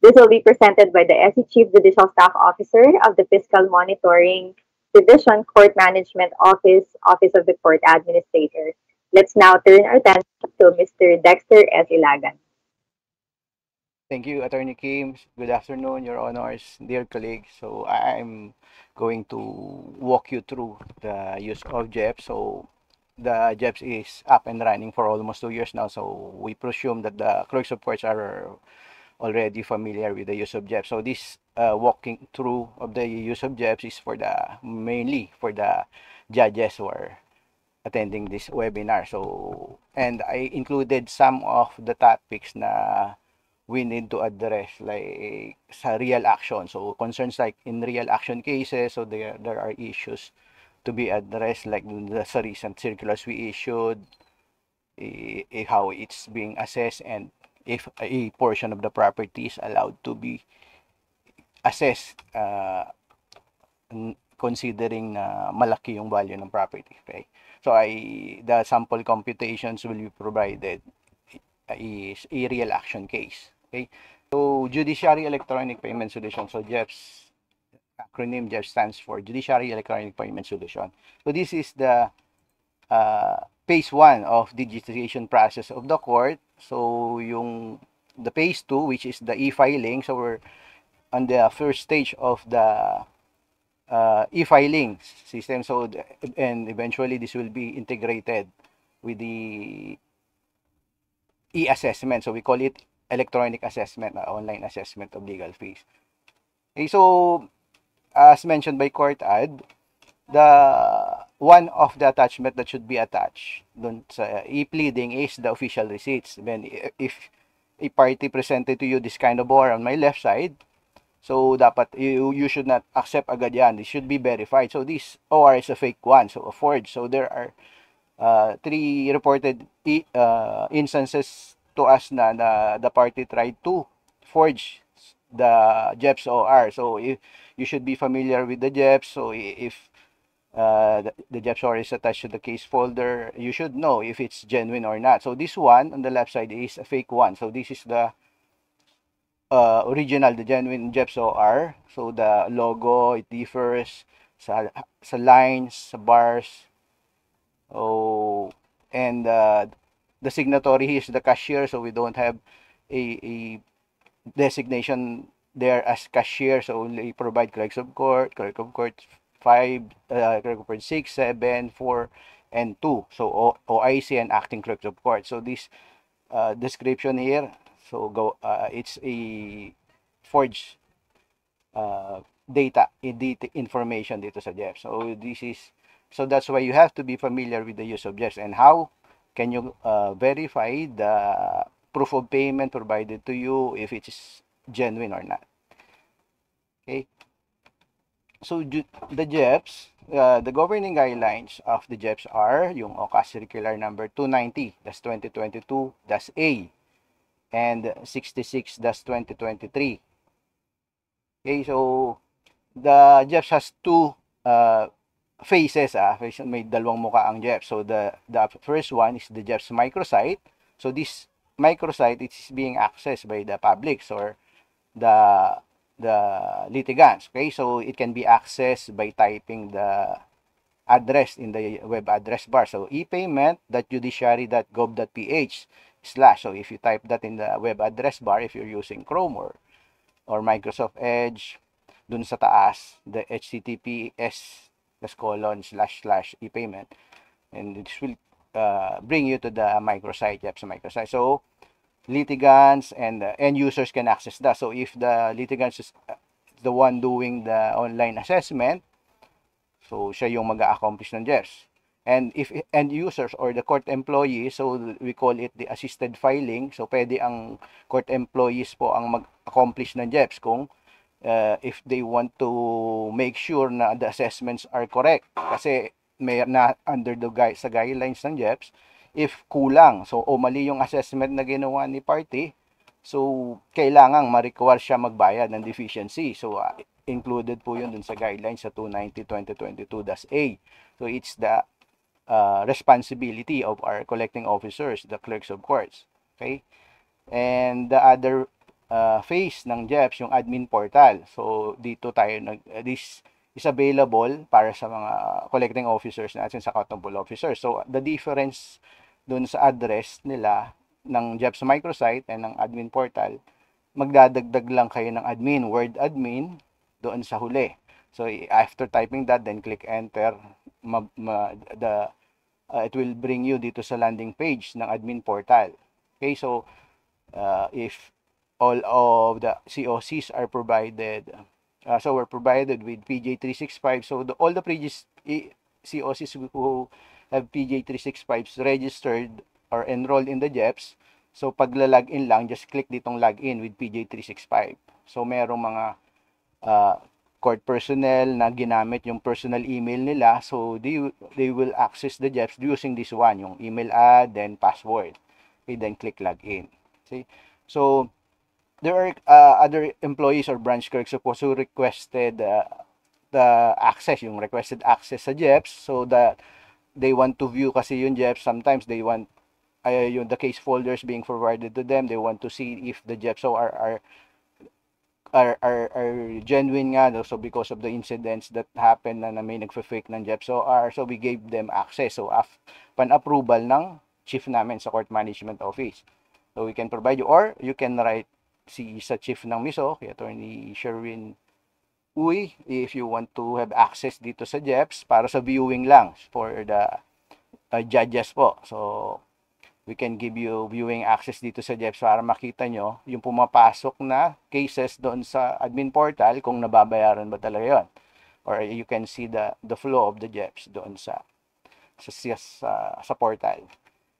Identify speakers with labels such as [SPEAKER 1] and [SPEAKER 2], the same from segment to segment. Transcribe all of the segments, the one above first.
[SPEAKER 1] This will be presented by the SE Chief Judicial Staff Officer of the Fiscal Monitoring Division, Court Management Office, Office of the Court Administrator. Let's now turn our attention to Mr. Dexter S. Ilagan.
[SPEAKER 2] Thank you, Attorney Kim. Good afternoon, Your Honors, dear colleagues. So I'm going to walk you through the use of JEPS. So the JEPS is up and running for almost 2 years now. So we presume that the clerks of courts are already familiar with the use of JEPS. So this walking through of the use of JEPS is for the mainly for the judges who are attending this webinar. So and I included some of the topics na we need to address like sa real action. So concerns like in real action cases, so there are issues to be addressed like sa recent circulars we issued, how it's being assessed, and if a portion of the property is allowed to be assessed considering na malaki yung value ng property. Okay? So the sample computations will be provided is a real action case. Okay? So Judiciary Electronic Payment Solution. So JEPS, acronym JEPS stands for Judiciary Electronic Payment Solution. So this is the phase 1 of digitization process of the court. So the phase 2, which is the e-filing. So we're on the first stage of the e-filing system. So and eventually this will be integrated with the e-assessment. So we call it electronic assessment, online assessment of legal fees. Okay, so as mentioned by Court Ad, the one of the attachment that should be attached dun sa e-pleading is the official receipts. Then if a party presented to you this kind of OR on my left side, so dapat you should not accept agad yan. This should be verified. So this OR is a fake one, so a forged. So there are 3 reported instances to us na the party tried to forge the JEPS OR. So if you should be familiar with the JEPS. So if the JEPS OR is attached to the case folder, you should know if it's genuine or not. So this one on the left side is a fake one. So this is the original, the genuine JEPS OR. So the logo, it differs sa lines, sa bars. Oh, and the signatory is the cashier, so we don't have a designation there as cashier, so only provide clerk of court 5, clerk of court 6, 7, 4, and 2. So OIC and acting clerks of court. So this description here, so it's a forged data information dito sa JEPS. So that's why you have to be familiar with the use of JEPS and how can you verify the proof of payment provided to you if it is genuine or not. Okay. So the JEPS, the governing guidelines of the JEPS are yung OCAS Circular number 290, that's 2022, that's A, and 66, that's 2023. Okay, so the JEPS has 2 phases. May dalawang mukha ang JEPS. So the first one is the JEPS microsite. So this microsite is being accessed by the publics or the litigants. Okay, so it can be accessed by typing the address in the web address bar. So epayment.judiciary.gov.ph/. So if you type that in the web address bar, if you're using Chrome or Microsoft Edge, dun sa taas, the https://epayment, and this will bring you to the microsite, JEPS microsite. So litigants and end users can access that. So if the litigants is the one doing the online assessment, so siya yung mag-a-accomplish ng JEPS. And if end users or the court employees, so we call it the assisted filing. So pwede ang court employees po ang mag-accomplish ng JEPS kung if they want to make sure na the assessments are correct. Kasi may na under the sa guidelines ng JEPS, if kulang, so o mali yung assessment na ginawa ni party, so kailangang ma-require siya magbayad ng deficiency. So included po yun dun sa guidelines sa 290/2022-A. So it's the responsibility of our collecting officers, the clerks of courts. Okay? And the other phase ng JEPS, yung admin portal. So, dito tayo, this is available para sa mga collecting officers natin, sa accountable officers. So, the difference dun sa address nila ng JEPS microsite and ng admin portal, magdadagdag lang kayo ng admin, word admin, doon sa huli. So, after typing that, then click enter, it will bring you dito sa landing page ng admin portal. Okay, so if all of the COCs are provided, so we're provided with PJ365. So all the previous COCs who have PJ365s registered or enrolled in the JEPS, so pag login lang, just click ditong login with PJ365. So merong mga court personnel na ginamit yung personal email nila, so they will access the JEPS using this one, yung email ad, then password. Okay, then click login. See? So there are other employees or branch clerks who requested the access, yung requested access sa JEPS, so that they want to view kasi yung JEPS. Sometimes they want yung the case folders being forwarded to them. They want to see if the JEPS are genuine nga, no? So because of the incidents that happened na may nagfa-fake ng JEPS OR, so we gave them access. So pan-approval ng chief namin sa court management office. So we can provide you, or you can write sa chief ng MISO, kay Attorney Sherwin Uy, if you want to have access dito sa JEPS para sa viewing lang for the judges po. So we can give you viewing access dito sa JEPS para makita nyo yung pumapasok na cases doon sa admin portal, kung nababayaran ba talaga yun. Or you can see the flow of the JEPS doon sa portal.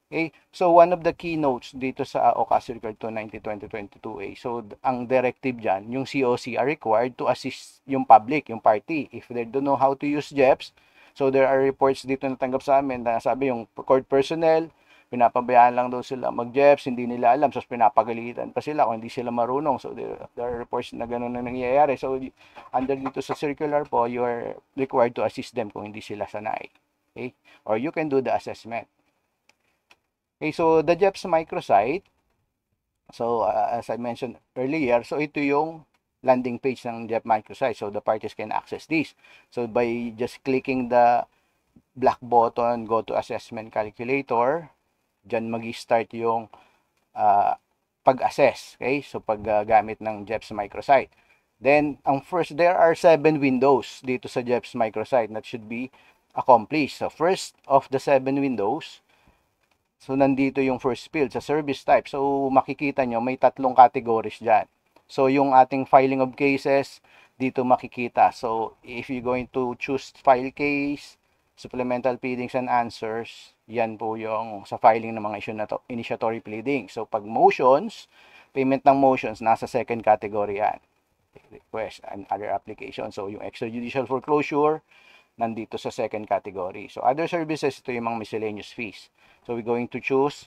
[SPEAKER 2] Okay, so one of the keynotes dito sa OCA Circular 290/2022A, so ang directive dyan, yung COC are required to assist yung public, yung party, if they don't know how to use JEPS. So there are reports dito na tanggap sa amin na sabi yung court personnel, pinapabayaan lang daw sila mag-JEPS, hindi nila alam, so pinapagalitan pa sila kung hindi sila marunong. So there are reports na gano'n na nangyayari. So under dito sa circular po, you are required to assist them kung hindi sila sanay. Okay? Or you can do the assessment. Okay, so the JEPS microsite, so as I mentioned earlier, so ito yung landing page ng JEPS microsite. So the parties can access this. So by just clicking the black button, go to assessment calculator, dyan mag-start yung pag-assess. Okay, so paggamit ng JEPS microsite. Then, ang first, there are 7 windows dito sa JEPS microsite that should be accomplished. So first of the 7 windows, so nandito yung first field sa service type. So makikita nyo may 3 categories dyan. So yung ating filing of cases, dito makikita. So if you're going to choose file case, supplemental pleadings and answers, yan po yung sa filing ng mga initiatory pleadings. So pag motions, payment ng motions, nasa second category yan. Request and other applications. So yung extrajudicial foreclosure, nandito sa second category. So other services, ito yung mga miscellaneous fees. So we're going to choose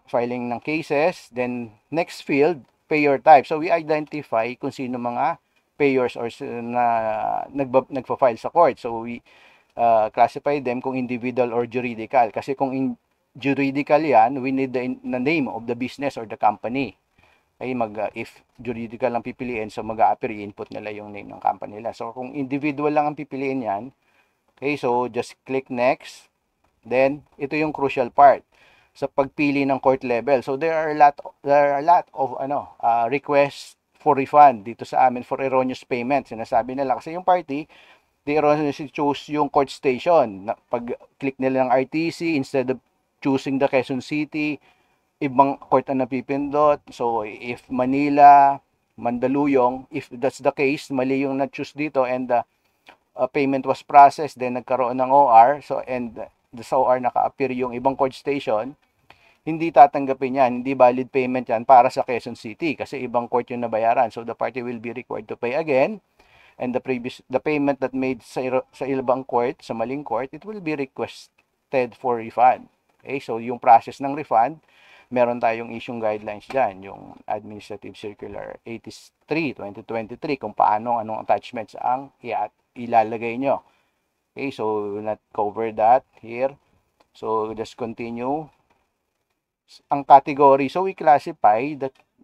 [SPEAKER 2] filing ng cases. Then next field, payer type. So we identify kung sino mga payers or na nagpa-file sa court. So we classify them kung individual or juridical. Kasi kung juridical yan, we need the name of the business or the company. Okay, if juridical lang pipiliin, so mag-a-appear, input nila yung name ng company nila. So kung individual lang ang pipiliin yan, okay, so just click next. Then ito yung crucial part sa pagpili ng court level. So there are a lot of requests for refund dito sa amin for erroneous payment. Sinasabi nila kasi yung party, they erroneously choose yung court station. Pag click nila ng RTC, instead of choosing the Quezon City, ibang court ang napipindot. So if Manila, Mandaluyong, if that's the case, mali yung na-choose dito and the payment was processed, then nagkaroon ng OR, so and sa OR naka-appear yung ibang court station, hindi tatanggapin yan, hindi valid payment yan para sa Quezon City kasi ibang court yung nabayaran. So the party will be required to pay again, and the payment that made sa ibang court, sa maling court, it will be requested for refund. Okay, so yung process ng refund, meron tayong issuing guidelines dyan, yung Administrative Circular 83/2023, kung paano, anong attachments ang ilalagay nyo. Okay, so we will not cover that here. So just continue. Ang category, so we classify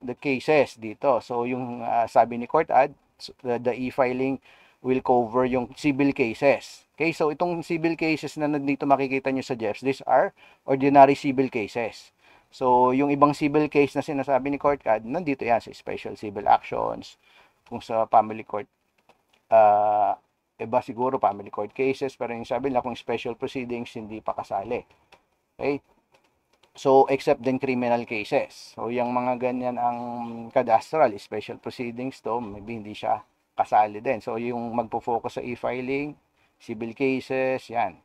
[SPEAKER 2] the cases dito. So yung sabi ni Court Ad, the e-filing will cover yung civil cases. Okay, so itong civil cases na nandito makikita nyo sa JEPS, these are ordinary civil cases. So yung ibang civil case na sinasabi ni Court Ad, nandito yan sa special civil actions. Kung sa family court, iba siguro family court cases, pero yung sabi nila kung special proceedings, hindi pa kasali. Okay? So, except din criminal cases. So, yung mga ganyan ang cadastral, special proceedings to, maybe hindi siya kasali din. So, yung magpo-focus sa e-filing, civil cases, yan.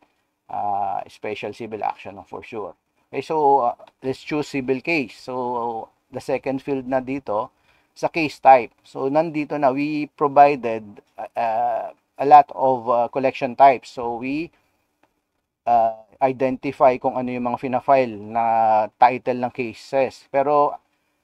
[SPEAKER 2] Special civil action for sure. Okay, so, let's choose civil case. So, the second field na dito, sa case type. So, nandito na, we provided a lot of collection types. So, we identify kung ano yung mga fina-file na title ng cases. Pero,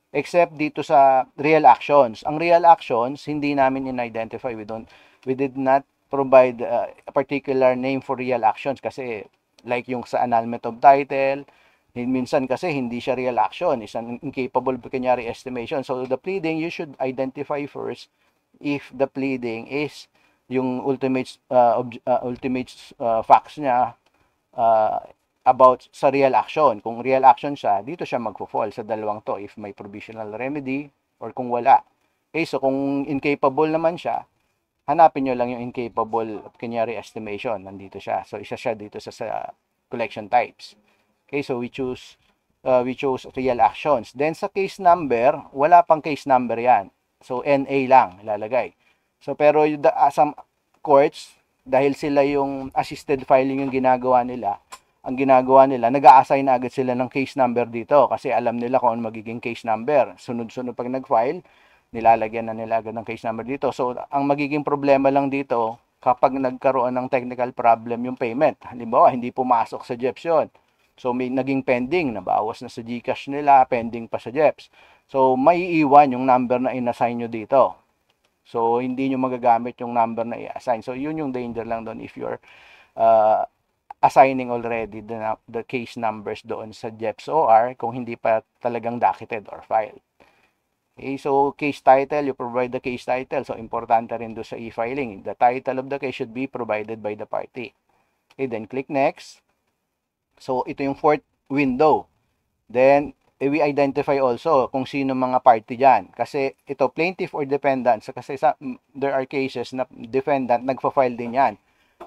[SPEAKER 2] except dito sa real actions. Ang real actions, hindi namin in-identify. We did not provide a particular name for real actions kasi like yung sa annulment of title, minsan kasi hindi siya real action, is an incapable pecuniary estimation. So, the pleading, you should identify first if the pleading is yung ultimate facts niya about sa real action. Kung real action siya, dito siya magfo-fall sa dalawang to if may provisional remedy or kung wala. Okay, so kung incapable naman siya, hanapin nyo lang yung incapable pecuniary estimation. Nandito siya. So, isa siya dito sa collection types. Okay, so we chose real actions. Then sa case number, wala pang case number yan. So, NA lang ilalagay. So, pero some courts, dahil sila yung assisted filing yung ginagawa nila, nag-a-assign na agad sila ng case number dito kasi alam nila kung ano magiging case number. Sunod-sunod pag nag-file, nilalagyan na nila agad ng case number dito. So, ang magiging problema lang dito, kapag nagkaroon ng technical problem yung payment, halimbawa, hindi pumasok sa JEPS yun. So, may naging pending, nabawas na sa GCash nila, pending pa sa JEPS. So, may iwan yung number na inassign nyo dito. So, hindi nyo magagamit yung number na i-assign. So, yun yung danger lang doon if you're assigning already the case numbers doon sa JEPS OR kung hindi pa talagang docketed or filed. Okay, so case title, you provide the case title. So, importante rin doon sa e-filing. The title of the case should be provided by the party. Okay, then click next. So, ito yung fourth window. Then, we identify also kung sino mga party dyan. Kasi ito, plaintiff or defendant. So, kasi there are cases na defendant nagpa-file din yan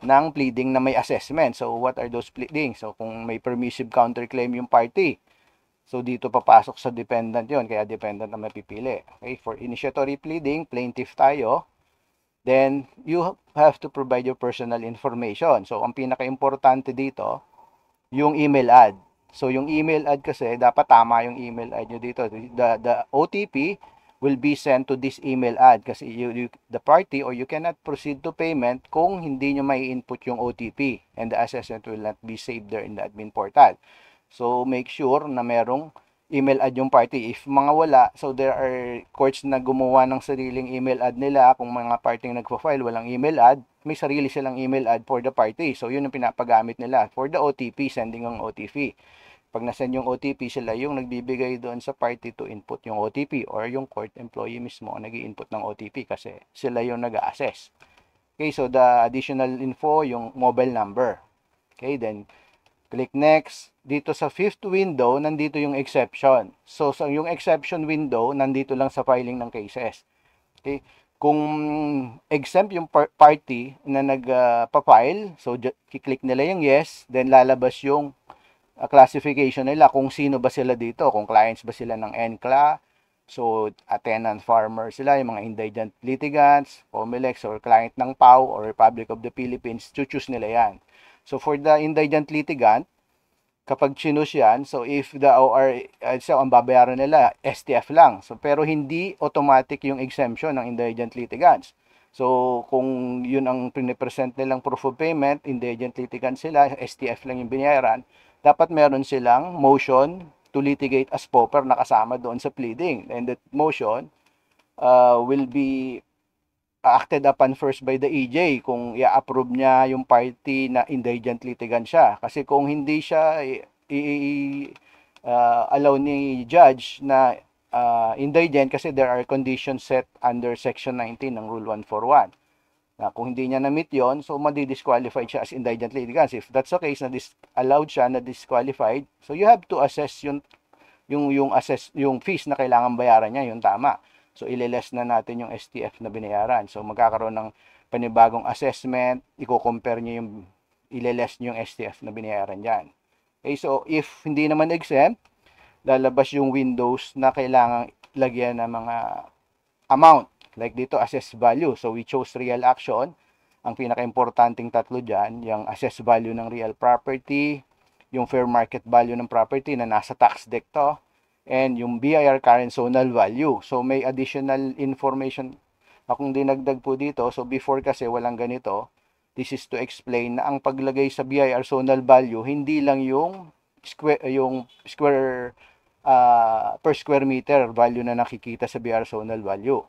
[SPEAKER 2] ng pleading na may assessment. So, what are those pleadings? So, kung may permissive counterclaim yung party, so, dito papasok sa dependent yon, kaya dependent na mapipili. Okay, for initiatory pleading, plaintiff tayo, then you have to provide your personal information. So, ang pinaka-importante dito, yung email ad. So, yung email ad kasi, dapat tama yung email ad nyo dito. The OTP will be sent to this email ad kasi the party or you cannot proceed to payment kung hindi nyo may input yung OTP and the assessment will not be saved there in the admin portal. So, make sure na merong email ad yung party. If mga wala, so there are courts na gumawa ng sariling email ad nila. Kung mga party nagpa-file, walang email ad, may sarili silang email ad for the party. So, yun yung pinapagamit nila for the OTP, sending ng OTP. Pag nasend yung OTP, sila yung nagbibigay doon sa party to input yung OTP or yung court employee mismo ang nag-i-input ng OTP kasi sila yung nag-a-assess. Okay, so the additional info, yung mobile number. Okay, then click next. Dito sa fifth window, nandito yung exception. So, yung exception window, nandito lang sa filing ng cases. Okay, kung exempt yung party na nagpa-file, so kiklik nila yung yes, then lalabas yung classification nila kung sino ba sila dito, kung clients ba sila ng NCLA, so tenant farmer sila, yung mga indigent litigants, POMELEX or client ng PAO or Republic of the Philippines, choose nila yan. So for the indigent litigant, kapag chinus yan, so if the OR, so ang babayaran nila, STF lang. So pero hindi automatic yung exemption ng indigent litigants. So kung yun ang pinipresent nilang proof of payment, indigent litigants sila, STF lang yung binayaran, dapat meron silang motion to litigate as pauper na kasama doon sa pleading. And that motion will be acted upon first by the EJ kung i-approve niya yung party na indigent litigant siya. Kasi kung hindi siya allow ni judge na indigent kasi there are conditions set under Section 19 ng Rule 141. Na kung hindi niya na-meet yon, so madi-disqualified siya as indigent litigants. If that's the case, na allowed siya na disqualified, so you have to assess yung fees na kailangan bayaran niya, yung tama. So ileless na natin yung STF na binayaran. So magkakaroon ng panibagong assessment, i-compare niyo yung ileless niyo yung STF na binayaran diyan. Okay, so if hindi naman exempt, lalabas yung windows na kailangang lagyan ng mga amount. Like dito, assessed value. So we chose real action. Ang pinaka-importanting tatlo dyan, yung assessed value ng real property, yung fair market value ng property na nasa tax deck to, and yung BIR current zonal value. So may additional information akong dinagdag po dito. So before kasi walang ganito. This is to explain na ang paglagay sa BIR zonal value, hindi lang yung square per square meter value na nakikita sa BIR zonal value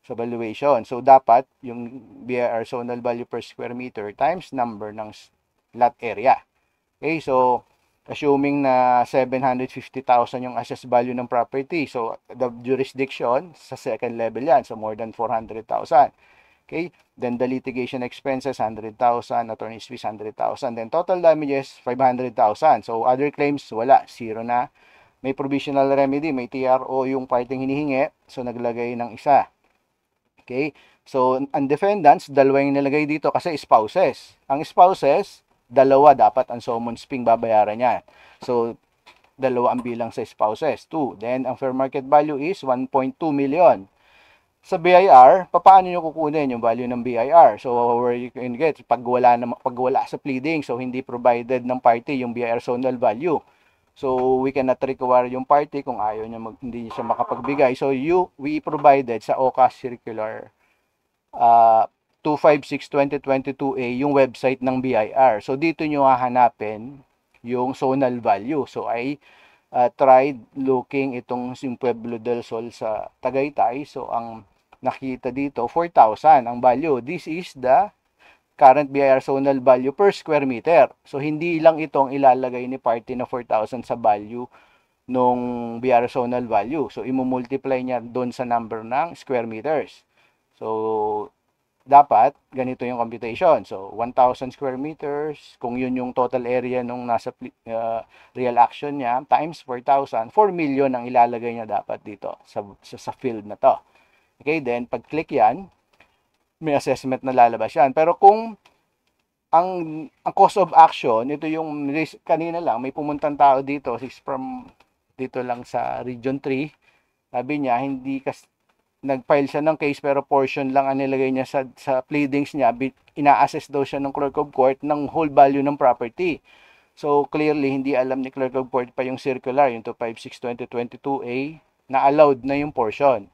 [SPEAKER 2] sa valuation. So dapat yung BIR zonal value per square meter times number ng lot area. Okay, so assuming na 750,000 yung assessed value ng property. So, the jurisdiction, sa second level yan. So, more than 400,000. Okay? Then, the litigation expenses, 100,000. Attorney's fees, 100,000. Then, total damages, 500,000. So, other claims, wala. Zero na. May provisional remedy. May TRO yung parting hinihingi. So, naglagay ng isa. Okay? So, ang defendants, dalawa yung nilagay dito kasi spouses. Ang spouses, dalawa dapat ang summons fee babayaran niya. So, dalawa ang bilang sa spouses. 2. Then, ang fair market value is 1.2 million. Sa BIR, paano nyo kukunin yung value ng BIR? So, where you can get, pag wala sa pleading, so hindi provided ng party yung BIR zonal value. So, we cannot require yung party kung ayaw niya hindi siya makapagbigay. So, we provided sa OCAS Circular 256-2022A yung website ng BIR. So, dito nyo hahanapin yung zonal value. So, I tried looking itong yung Pueblo del Sol sa Tagaytay. So, ang nakita dito, 4,000 ang value. This is the current BIR zonal value per square meter. So, hindi lang itong ilalagay ni party na 4,000 sa value nung BIR zonal value. So, imumultiply niya doon sa number ng square meters. So, dapat ganito yung computation. So, 1,000 square meters, kung yun yung total area nung nasa real action niya, times 4,000, 4 million ang ilalagay niya dapat dito sa field na to. Okay, then pag-click yan, may assessment na lalabas yan. Pero kung ang cost of action, ito yung kanina lang, may pumuntang tao dito, from dito lang sa Region 3, sabi niya, hindi kasi nag-file siya ng case pero portion lang ang nilagay niya sa pleadings niya, ina-assess daw siya ng clerk of court ng whole value ng property. So, clearly, hindi alam ni clerk of court pa yung circular, yung 256-2022A, na allowed na yung portion.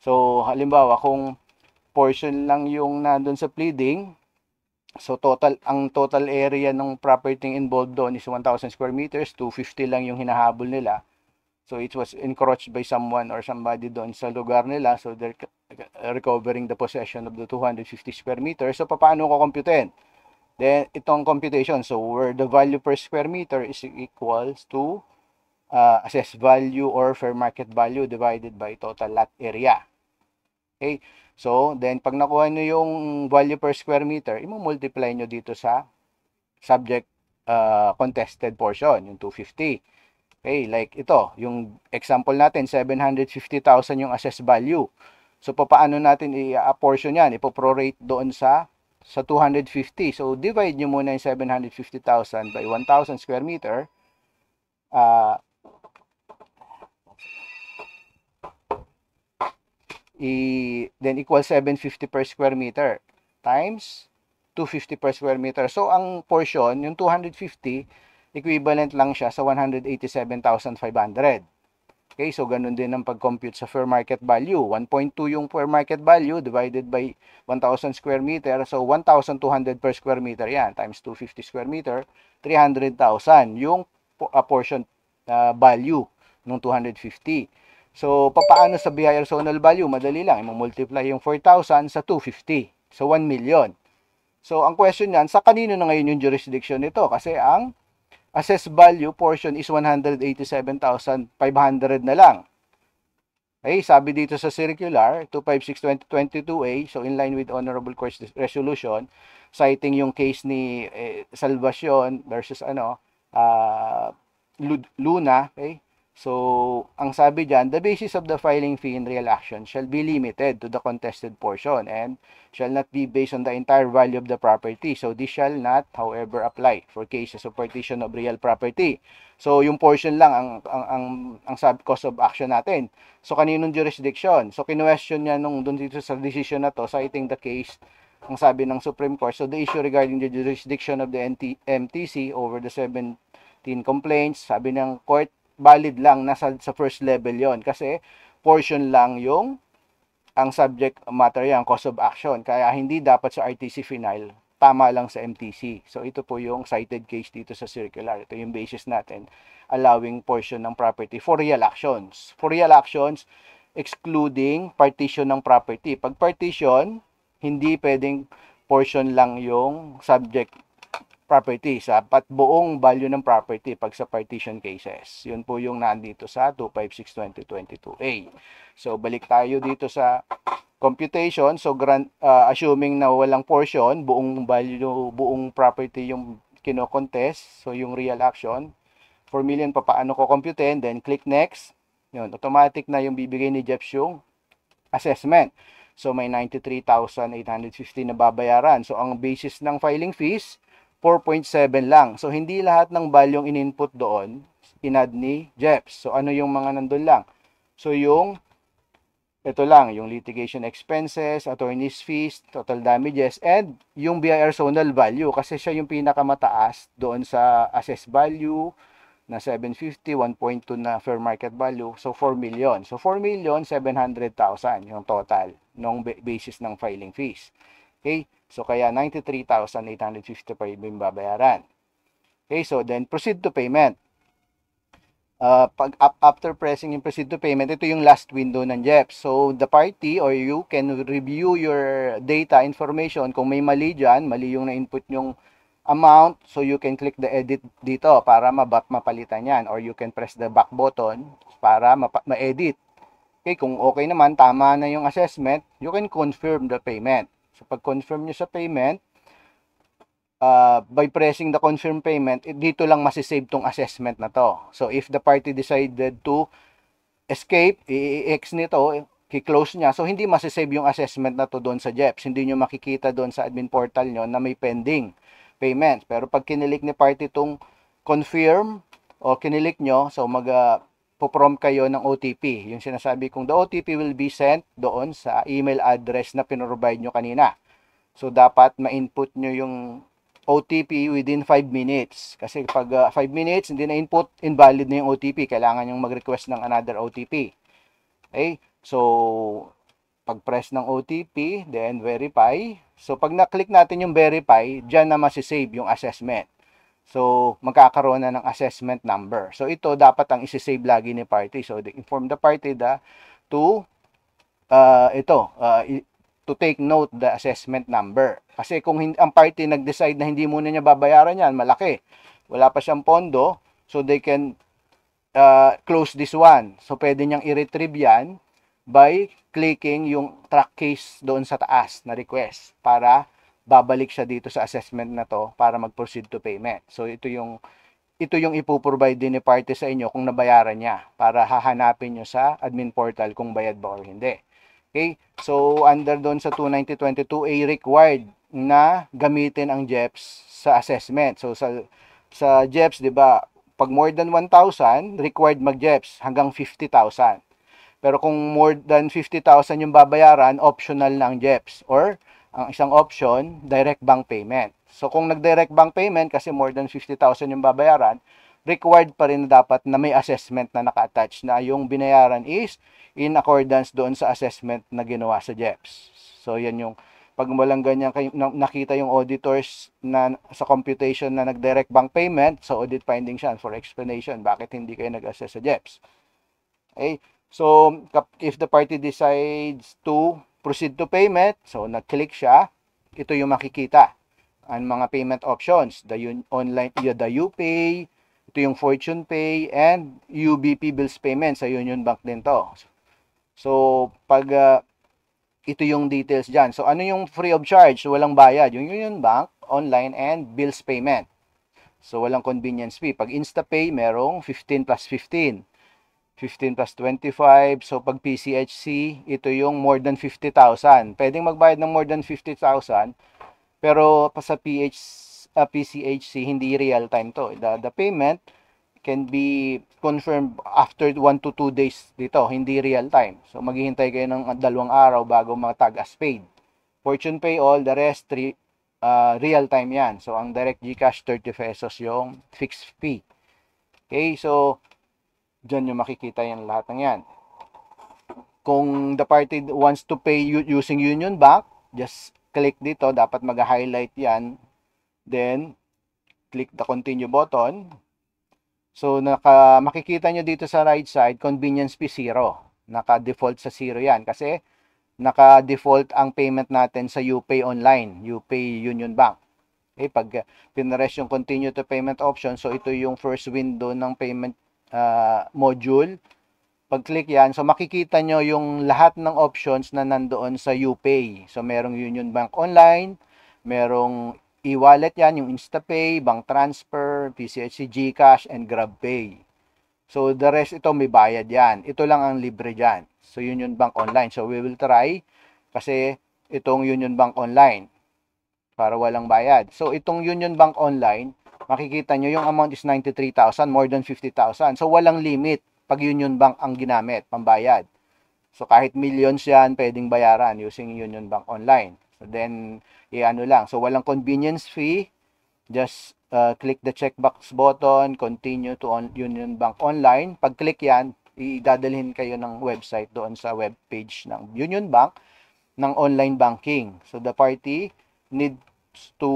[SPEAKER 2] So, halimbawa, kung portion lang yung nandun sa pleading, so ang total area ng property involved doon is 1,000 square meters, 250 lang yung hinahabol nila. So, it was encroached by someone or somebody doon sa lugar nila. So, they're recovering the possession of the 250 square meters. So, paano ko computein? Then, itong computation. So, where the value per square meter is equals to assessed value or fair market value divided by total lot area. Okay? So, then, pag nakuha nyo yung value per square meter, i-multiply nyo dito sa subject contested portion, yung 250. Okay, like ito, yung example natin, 750,000 yung assessed value. So, paano natin i-apportion yan? Ipo-prorate doon sa 250. So, divide nyo muna yung 750,000 by 1,000 square meter. Then, equal 750 per square meter times 250 per square meter. So, ang portion, yung 250, equivalent lang siya sa 187,500. Okay, so ganun din ang pag-compute sa fair market value. 1.2 yung fair market value divided by 1,000 square meter. So, 1,200 per square meter yan. Times 250 square meter, 300,000 yung portion value ng 250. So, paano sa BIR zonal value? Madali lang. I-multiply yung 4,000 sa 250. So, 1 million. So, ang question yan, sa kanino na ngayon yung jurisdiction nito? Kasi ang assessed value portion is 187,500 na lang. Okay, sabi dito sa circular 256/2022A, so in line with Honorable Court's resolution, citing yung case ni Salvacion versus Luna, okay? So, ang sabi diyan, the basis of the filing fee in real action shall be limited to the contested portion and shall not be based on the entire value of the property. So, this shall not, however, apply for cases of partition of real property. So, yung portion lang ang sub cause of action natin. So, kaninong jurisdiction? So, kinwestiyon niya nung doon dito sa decision na to, citing the case, ang sabi ng Supreme Court, so the issue regarding the jurisdiction of the MTC over the 17 complaints, sabi ng court, valid lang, nasa sa first level yon kasi portion lang yung ang subject matter yan, cause of action. Kaya hindi dapat sa RTC final, tama lang sa MTC. So ito po yung cited case dito sa circular. Ito yung basis natin, allowing portion ng property for real actions. For real actions, excluding partition ng property. Pag partition, hindi pwedeng portion lang yung subject property, sapat buong value ng property pag sa partition cases. Yun po yung nandito sa 256/2022A. So, balik tayo dito sa computation. So, assuming na walang portion, buong value, buong property yung kino-contest. So, yung real action, 4 million pa paano ko computein, then click next. Yun, automatic na yung bibigay ni Jeps yung assessment. So, may 93,850 na babayaran. So, ang basis ng filing fees, 4.7 lang. So, hindi lahat ng valueng in-input doon, inad ni Jeps. So, ano yung mga nandun lang? So, ito lang, yung litigation expenses, attorney's fees, total damages, and yung BIR zonal value. Kasi siya yung pinakamataas doon sa assessed value na 750, 1.2 na fair market value. So, 4 million. So, 4,700,000 yung total ng basis ng filing fees. Okay? So, kaya 93,850 pa yung babayaran. Okay, so then proceed to payment. After pressing yung proceed to payment, ito yung last window ng Jeps. So, the party or you can review your data information. Kung may mali dyan, mali yung na-input yung amount, so you can click the edit dito para mapalitan yan. Or you can press the back button para ma-edit. Okay, kung okay naman, tama na yung assessment, you can confirm the payment. So, pag confirm nyo sa payment, by pressing the confirm payment, dito lang masisave tong assessment na to. So, if the party decided to escape, i-ex nito, i-close niya, so hindi masisave yung assessment na to doon sa Jeps. Hindi nyo makikita doon sa admin portal nyo na may pending payment. Pero pag kinilik ni party tong confirm o kinilik nyo, so po-prompt kayo ng OTP. Yung sinasabi kong the OTP will be sent doon sa email address na pinrovide nyo kanina. So, dapat ma-input nyo yung OTP within 5 minutes. Kasi pag 5 minutes, hindi na input, invalid na yung OTP. Kailangan yung mag-request ng another OTP. Okay? So, pag-press ng OTP, then verify. So, pag na-click natin yung verify, dyan na masisave yung assessment. So, magkakaroon na ng assessment number. So, ito dapat ang isi-save lagi ni party. So, inform the party to take note the assessment number. Kasi kung ang party nag-decide na hindi muna niya babayaran yan, malaki. Wala pa siyang pondo, so they can close this one. So, pwede niyang i-retrieve yan by clicking yung track case doon sa taas na request para babalik siya dito sa assessment na to para mag-proceed to payment. So, ito yung ipoprovide din ni party sa inyo kung nabayaran niya para hahanapin nyo sa admin portal kung bayad ba or hindi. Okay? So, under doon sa 290/22A required na gamitin ang Jeps sa assessment. So, sa Jeps, di ba, pag more than 1,000, required mag-Jeps hanggang 50,000. Pero kung more than 50,000 yung babayaran, optional na ang Jeps. Or, ang isang option, direct bank payment. So, kung nag-direct bank payment, kasi more than 50,000 yung babayaran, required pa rin dapat na may assessment na naka-attach na yung binayaran is in accordance doon sa assessment na ginawa sa Jeps. So, yan yung, pag walang ganyan, nakita yung auditors na sa computation na nag-direct bank payment, so audit findings yan for explanation, bakit hindi kayo nag-assess sa Jeps. Okay? So, if the party decides to proceed to payment, so nag-click siya, ito yung makikita. Ang mga payment options, the UPay, ito yung Fortune Pay, and UBP Bills Payment sa Union Bank din to. So, pag ito yung details dyan. So, ano yung free of charge? So, walang bayad. Yung Union Bank, online, and bills payment. So, walang convenience fee. Pag InstaPay, merong 15 plus 15. 15 plus 25. So, pag PCHC, ito yung more than 50,000. Pwedeng magbayad ng more than 50,000. Pero pa sa PCHC, hindi real time to. The payment can be confirmed after 1 to 2 days dito, hindi real time. So maghihintay kayo ng 2 araw bago matag as paid. Fortune Pay all, the rest real time yan. So ang direct GCash 30 pesos yung fixed fee. Okay, so dyan yung makikita yan lahat ng yan. Kung the party wants to pay using Union Bank, just click dito, dapat mag-highlight yan. Then click the continue button. So, makikita nyo dito sa right side, convenience fee 0. Naka-default sa 0 yan. Kasi, naka-default ang payment natin sa UPay online, UPay Union Bank. Okay, pag pinress yung continue to payment option, so ito yung first window ng payment module. Pag-click yan, so makikita nyo yung lahat ng options na nandoon sa UPay. So, merong Union Bank Online, merong e-wallet yan, yung InstaPay, bank transfer, PCHC, GCash, and GrabPay. So, the rest ito may bayad yan. Ito lang ang libre dyan. So, Union Bank Online. So, we will try kasi itong Union Bank Online para walang bayad. So, itong Union Bank Online, makikita nyo yung amount is 93,000, more than 50,000. So, walang limit pag Union Bank ang ginamit, pambayad. So, kahit millions yan, pwedeng bayaran using Union Bank Online. So, then, ano lang. So, walang convenience fee. Just click the checkbox button, continue to Union Bank Online. Pag-click yan, idadalhin kayo ng website doon sa web page ng Union Bank ng online banking. So, the party needs to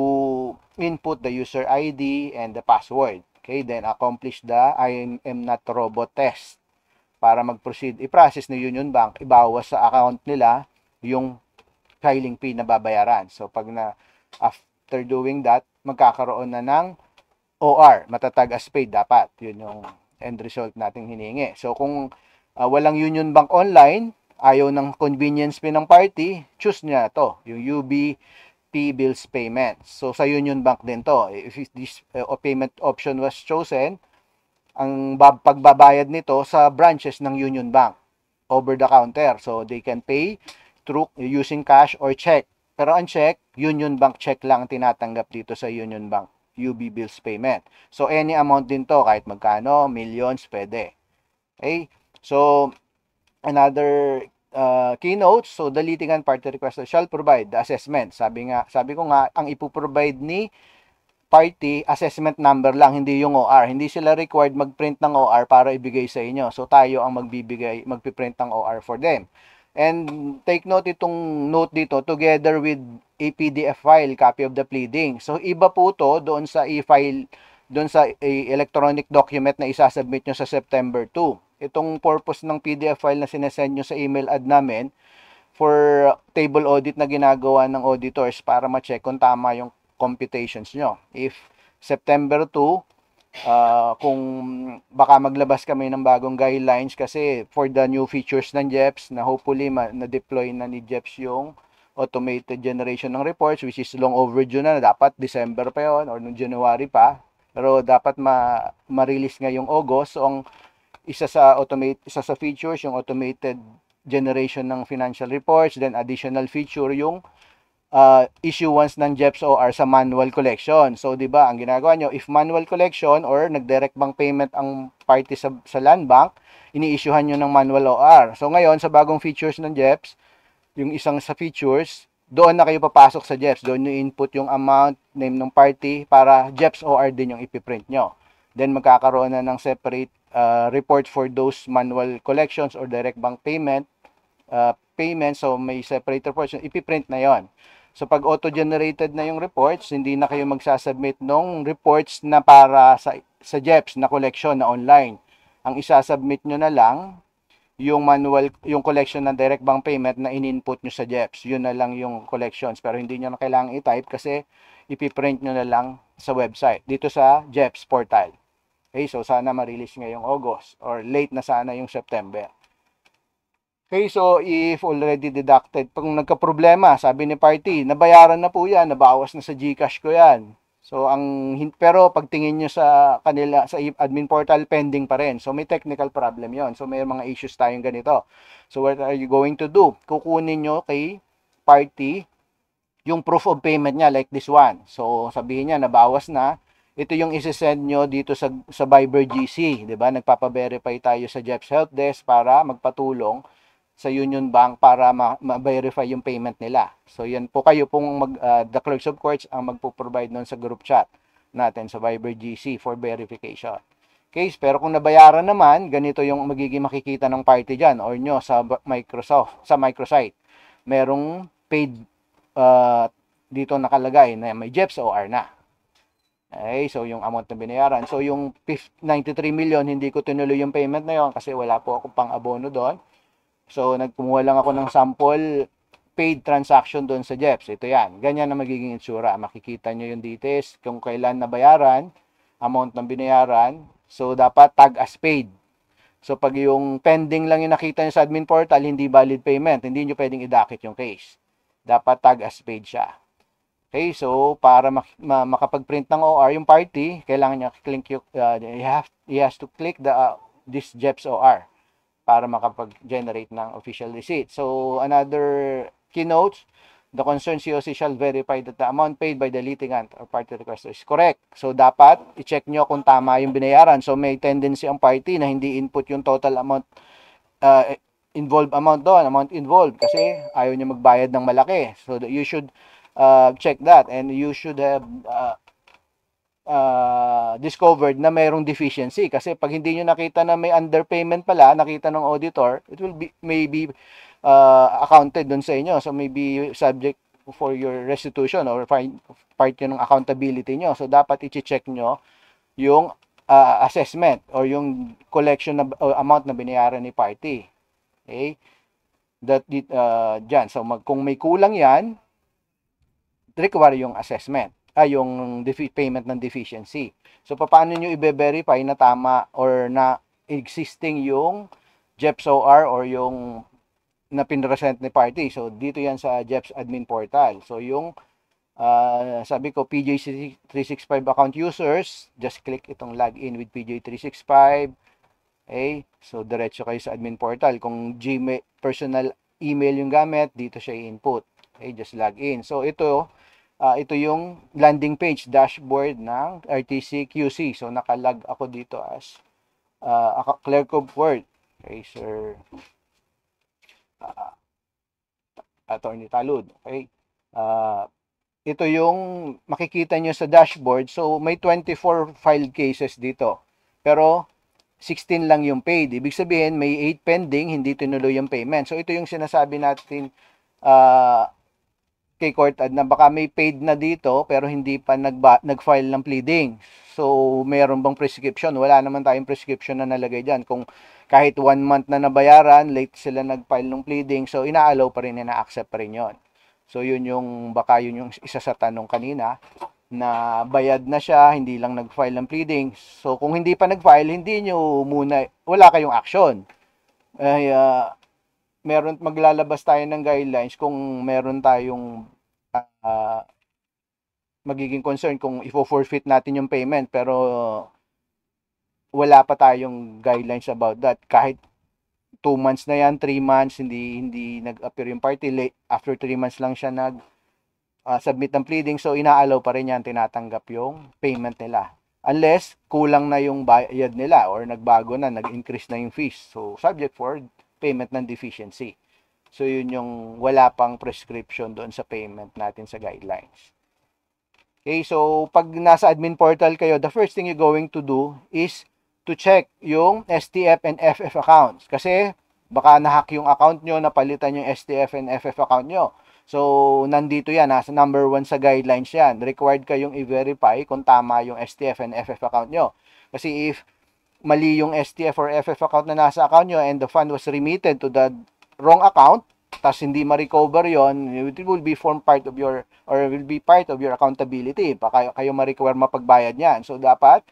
[SPEAKER 2] input the user ID and the password. Okay, then accomplish the I am not robot test. Para mag-proceed, i-process ng Union Bank, ibawas sa account nila yung filing fee na babayaran. So, after doing that, magkakaroon na ng OR, matatag as paid dapat. Yun yung end result nating hiningi. So, kung walang Union Bank Online, ayaw ng convenience fee ng party, choose niya to, yung UBP bills payment. So, sa Union Bank din to. If this payment option was chosen, ang pagbabayad nito sa branches ng Union Bank over the counter. So, they can pay through using cash or check. Pero ang check, Union Bank check lang tinatanggap dito sa Union Bank UB bills payment. So, any amount din to, kahit magkano, millions, pwede. Okay? So, another keynote, so the litigant party requester shall provide the assessment. Sabi ko nga, ang ipoprovide ni party, assessment number lang, hindi yung OR. Hindi sila required mag-print ng OR para ibigay sa inyo. So, tayo ang magpiprint ng OR for them. And take note itong note dito, together with a PDF file, copy of the pleading. So, iba po to doon sa e-file, doon sa electronic document na isasubmit nyo sa September 2. Itong purpose ng PDF file na sinesend nyo sa email ad namin for table audit na ginagawa ng auditors para ma-check kung tama yung computations nyo. If September 2, kung baka maglabas kami ng bagong guidelines kasi for the new features ng JEPS na hopefully na-deploy na ni JEPS yung automated generation ng reports, which is long overdue na, dapat December pa yon or noong January pa, pero dapat ma-release ngayong August. So, ang isa sa features yung automated generation ng financial reports, then additional feature yung issuance ng JEPS OR sa manual collection. So, di ba, ang ginagawa nyo, if manual collection or nag-direct bank payment ang party sa land bank, ini-issuehan nyo ng manual OR. So, ngayon, sa bagong features ng JEPS, yung isang sa features, doon na kayo papasok sa JEPS. Doon nyo input yung amount, name ng party, para JEPS OR din yung ipiprint nyo. Then, magkakaroon na ng separate report for those manual collections or direct bank payment. So may separate reports, ipiprint na yon. So, pag auto-generated na yung reports, hindi na kayo magsasubmit ng reports na para sa JEPS na collection na online. Ang isasubmit nyo na lang, yung manual, yung collection ng direct bank payment na in-input nyo sa JEPS. Yun na lang yung collections. Pero hindi nyo na kailangan i-type kasi ipiprint nyo na lang sa website. Dito sa JEPS portal. Okay, so sana ma-release ngayong August or late na sana yung September. Okay, so if already deducted, pag nagka-problema, sabi ni party, nabayaran na po yan, nabawas na sa GCash ko yan. So, pero pagtingin nyo sa kanila, sa admin portal, pending pa rin. So, may technical problem yon. So, may mga issues tayong ganito. So, what are you going to do? Kukunin nyo kay party yung proof of payment niya, like this one. So, sabihin niya, nabawas na. Ito yung isi-send nyo dito sa Viber GC. Diba? Nagpapa-verify tayo sa Jeff's Help Desk para magpatulong sa Union Bank para ma-verify yung payment nila. So, yan po kayo pong the clerks of courts ang magpo-provide nun sa group chat natin sa Viber GC for verification. Okay, pero kung nabayaran naman, ganito yung magiging makikita ng party dyan or nyo sa microsite. Merong paid dito nakalagay na may Jeff's OR na. Okay, so yung amount na binayaran. So, yung 93 million, hindi ko tinuloy yung payment na yon kasi wala po akong pang-abono doon. So, nagkumuha lang ako ng sample paid transaction doon sa Jeff's. Ito yan. Ganyan na magiging itsura. Makikita nyo yung details kung kailan nabayaran, amount ng binayaran. So, dapat tag as paid. So, pag yung pending lang yung nakita nyo sa admin portal, hindi valid payment, hindi nyo pwedeng idakit yung case. Dapat tag as paid siya. Okay, so para makapag-print ng OR yung party, kailangan niya click he has to click this Jeff's OR para makapag-generate ng official receipt. So, another keynote, the concerned COC shall verify that the amount paid by the litigant or party requester is correct. So, dapat i-check nyo kung tama yung binayaran. So, may tendency ang party na hindi input yung total amount, involved amount doon, amount involved, kasi ayaw niya magbayad ng malaki. So, you should check that and you should have discovered na mayroong deficiency kasi pag hindi nyo nakita na may underpayment pala, nakita ng auditor, it will be maybe accounted dun sa inyo, so maybe subject for your restitution or part yun ng accountability nyo. So dapat i-check nyo yung assessment or yung collection na amount na binayaran ni party. Okay, that dyan, so kung may kulang yan, require yung assessment, yung payment ng deficiency. So, paano nyo i-verify na tama or na existing yung Jeff's OR or yung na pinresent ni party? So, dito yan sa Jeff's admin portal. So, yung sabi ko, PJ365 account users, just click itong login with PJ365. Okay? So, diretso kayo sa admin portal. Kung Gmail, personal email yung gamit, dito siya i-input. Okay? Just log in. So, ito yung landing page, dashboard ng RTC QC. So, nakalog ako dito as clerk of court. Okay, Sir Attorney Talud. Okay. Ito yung makikita nyo sa dashboard. So, may 24 filed cases dito. Pero, 16 lang yung paid. Ibig sabihin, may 8 pending, hindi tinuloy yung payment. So, ito yung sinasabi natin kay court na baka may paid na dito pero hindi pa nag-file ng pleading. So, mayroon bang prescription? Wala naman tayong prescription na nalagay dyan. Kung kahit 1 month na nabayaran, late sila nag-file ng pleading, so ina-allow pa rin, ina-accept pa rin yun. So, yun yung isa sa tanong kanina, na bayad na siya, hindi lang nag-file ng pleading. So, kung hindi pa nag-file, hindi nyo muna, wala kayong action. Maglalabas tayo ng guidelines kung meron tayong magiging concern kung ifo-forfeit natin yung payment pero wala pa tayong guidelines about that. Kahit 2 months na yan, 3 months, hindi nag-appear yung party, late, after 3 months lang siya submit ng pleading, so ina-allow pa rin yan, tinatanggap yung payment nila. Unless kulang na yung bayad nila or nagbago na, nag-increase na yung fees. So, subject for payment ng deficiency. So, yun yung wala pang prescription doon sa payment natin sa guidelines. Okay, so pag nasa admin portal kayo, the first thing you're going to do is to check yung STF and FF accounts. Kasi baka na-hack yung account nyo, napalitan yung STF and FF account nyo. So, nandito yan, nasa number 1 sa guidelines yan. Required kayong i-verify kung tama yung STF and FF account nyo. Kasi if mali yung STF or FF account na nasa account nyo and the fund was remitted to the wrong account, tas hindi ma-recover yon, it will be part of your accountability. Baka kayo ma-require mapagbayad niyan. So, dapat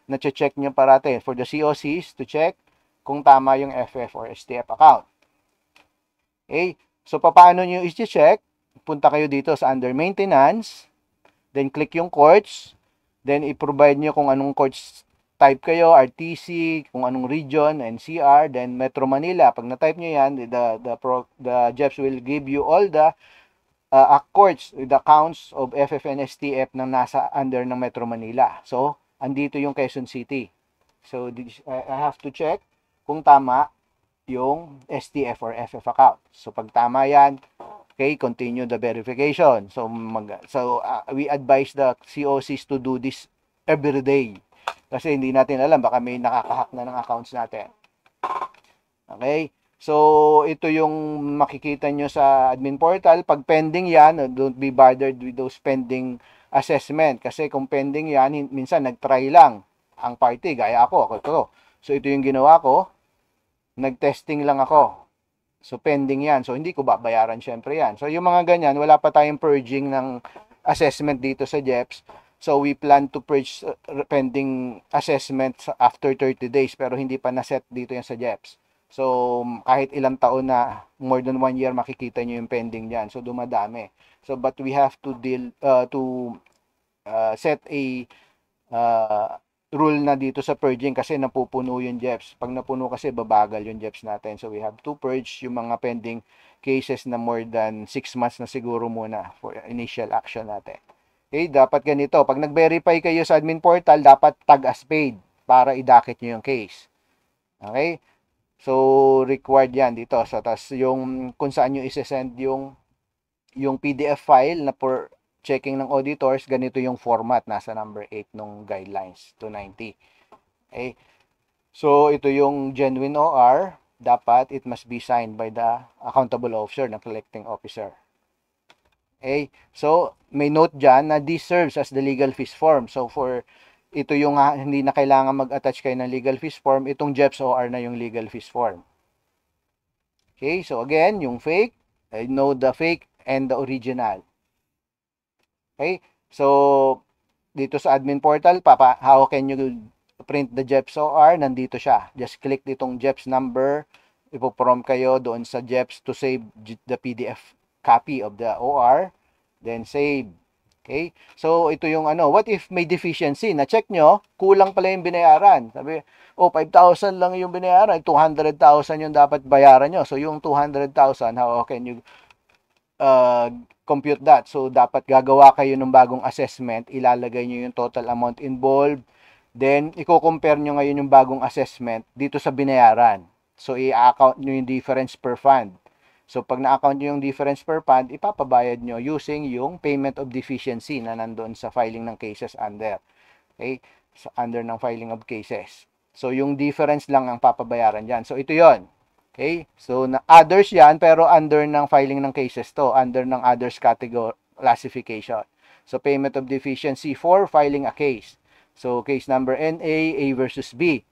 [SPEAKER 2] na-check nyo parate for the COCs to check kung tama yung FF or STF account. Okay? So, paano nyo i-check? Punta kayo dito sa under maintenance, then click yung courts, then i-provide nyo kung anong courts type kayo, RTC, kung anong region, NCR, then Metro Manila. Pag na-type nyo yan, the JEPS will give you all the courts, the counts of FF and STF na nasa under ng Metro Manila. So, andito yung Quezon City. So, I have to check kung tama yung STF or FF account. So, pag tama yan, okay, continue the verification. So, we advise the COCs to do this every day. Kasi hindi natin alam, baka may nakakahack na ng accounts natin. Okay? So, ito yung makikita nyo sa admin portal. Pag pending yan, don't be bothered with those pending assessment. Kasi kung pending yan, minsan nag-try lang ang party. Gaya ako. So, ito yung ginawa ko. Nag-testing lang ako. So, pending yan. So, hindi ko babayaran syempre yan. So, yung mga ganyan, wala pa tayong purging ng assessment dito sa JEPS. So, we plan to purge pending assessment after 30 days. Pero hindi pa na-set dito yan sa JEPS. So, kahit ilang taon na, more than 1 year, makikita nyo yung pending dyan. So, dumadami. So, but we have to set a rule na dito sa purging kasi napupuno yung JEPS. Pag napuno kasi, babagal yung JEPS natin. So, we have to purge yung mga pending cases na more than 6 months na siguro muna for initial action natin. Okay, dapat ganito. Pag nag-verify kayo sa admin portal, dapat tag as paid para idakit nyo yung case. Okay? So, required yan dito. So, tas yung kung saan nyo isesend yung PDF file na for checking ng auditors, ganito yung format. Nasa number 8 nung guidelines, 290. Okay? So, ito yung genuine OR. Dapat, it must be signed by the accountable officer, ng collecting officer. Okay? So, may note dyan na this serves as the legal fees form. So, ito yung hindi na kailangan mag-attach kayo ng legal fees form. Itong JEPS OR na yung legal fees form. Okay, so again, yung fake, I know the fake and the original. Okay, so dito sa admin portal, how can you print the JEPS OR? Nandito siya. Just click ditong JEPS number. Ipo-prompt kayo doon sa JEPS to save the PDF copy of the OR. Then save. Okay? So, ito yung what if may deficiency? Na-check nyo, kulang pala yung binayaran. Sabi, 5,000 lang yung binayaran, 200,000 yung dapat bayaran nyo. So, yung 200,000, how can you compute that? So, dapat gagawa kayo ng bagong assessment, ilalagay nyo yung total amount involved, then, i-compare nyo ngayon yung bagong assessment dito sa binayaran. So, i-account nyo yung difference per fund. So, pag na-account nyo yung difference per fund, ipapabayad nyo using yung payment of deficiency na nandoon sa filing ng cases under. Okay? So, under ng filing of cases. So, yung difference lang ang papabayaran dyan. So, ito yon. Okay? So, others yan, pero under ng filing ng cases to. Under ng others category classification. So, payment of deficiency for filing a case. So, case number NA, A versus B.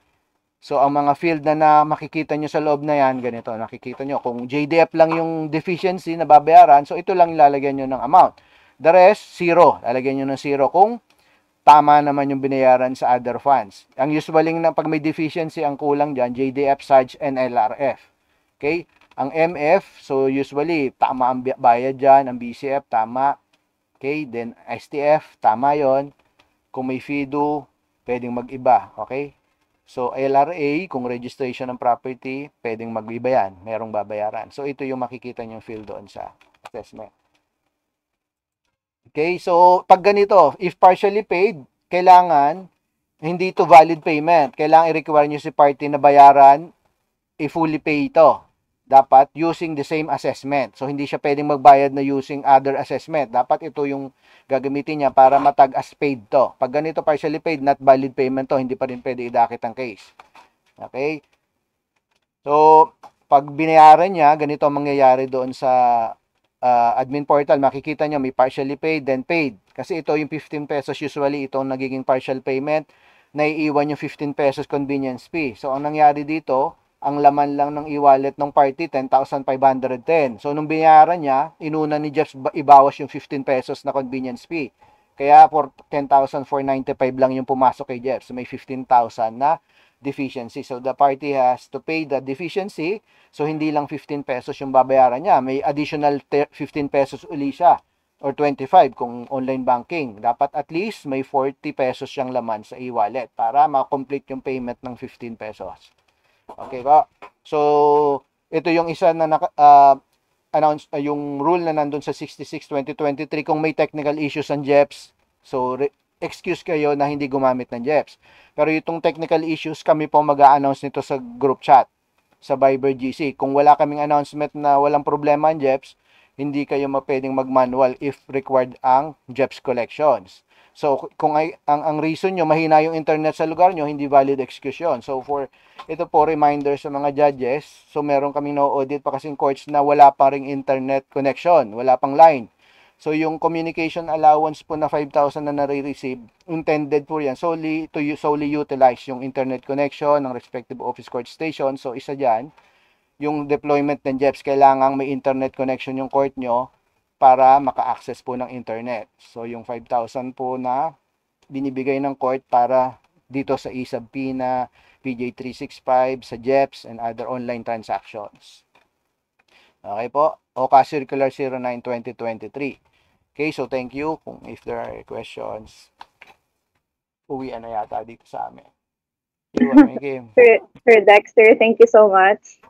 [SPEAKER 2] So, ang mga field na makikita nyo sa loob na yan, ganito, nakikita nyo. Kung JDF lang yung deficiency na babayaran, so ito lang lalagyan nyo ng amount. The rest, 0. Lalagyan nyo ng 0 kung tama naman yung binayaran sa other funds. Ang usually na pag may deficiency, ang kulang dyan, JDF, SARG, and LRF. Okay? Ang MF, so usually, tama ang bayad dyan. Ang BCF, tama. Okay? Then, STF, tama yon. Kung may FIDO, pwedeng mag-iba. Okay? So, LRA, kung registration ng property, pwedeng mag-iba yan. Merong babayaran. So, ito yung makikita nyo field doon sa assessment. Okay, so, pag ganito, if partially paid, kailangan, hindi ito valid payment. Kailangan i-require nyo si party na bayaran, i-fully pay ito. Dapat using the same assessment. So, hindi siya pwedeng magbayad na using other assessment. Dapat ito yung gagamitin niya para matag as paid to. Pag ganito partially paid, not valid payment to, hindi pa rin pwede idakit ang case. Okay? So, pag binayaran niya, ganito ang mangyayari doon sa admin portal. Makikita niyo may partially paid, then paid. Kasi ito yung 15 pesos, usually itong nagiging partial payment, naiiwan yung 15 pesos convenience fee. So, ang nangyari dito, ang laman lang ng e-wallet ng party, 10,510. So, nung binayaran niya, inuna ni Jeff ibawas yung 15 pesos na convenience fee. Kaya, for 10,495 lang yung pumasok kay Jeff. So, may 15,000 na deficiency. So the party has to pay the deficiency. So hindi lang 15 pesos yung babayaran niya. May additional 15 pesos uli siya or 25 kung online banking. Dapat at least may 40 pesos siyang laman sa e-wallet para ma-complete yung payment ng 15 pesos. Okay ba? So ito yung isa na announce yung rule na nandun sa 66/2023 kung may technical issues ang JEPS. So excuse kayo na hindi gumamit ng JEPS. Pero itong technical issues, kami po mag-a-announce nito sa group chat, sa Viber GC. Kung wala kaming announcement na walang problema ang JEPS, hindi kayo pwedeng mag-manual if required ang JEPS collections. So, kung ang reason nyo, mahina yung internet sa lugar nyo, hindi valid excuse yun. So, ito po reminder sa mga judges. So, meron kaming na-audit pa kasing courts na wala pa ring internet connection, wala pang line. So, yung communication allowance po na 5,000 na nare-receive, intended po yan solely utilize yung internet connection ng respective office court station. So, isa dyan, yung deployment ng JEPS, kailangang may internet connection yung court nyo para maka-access po ng internet. So, yung 5,000 po na binibigay ng court para dito sa e-sub-P na PJ365, sa JEPS, and other online transactions. Okay po? OCA Circular 09/2023. Okay, so thank you. Kung if there are questions, uwian na yata dito sa amin.
[SPEAKER 1] Sir Dexter, thank you so much.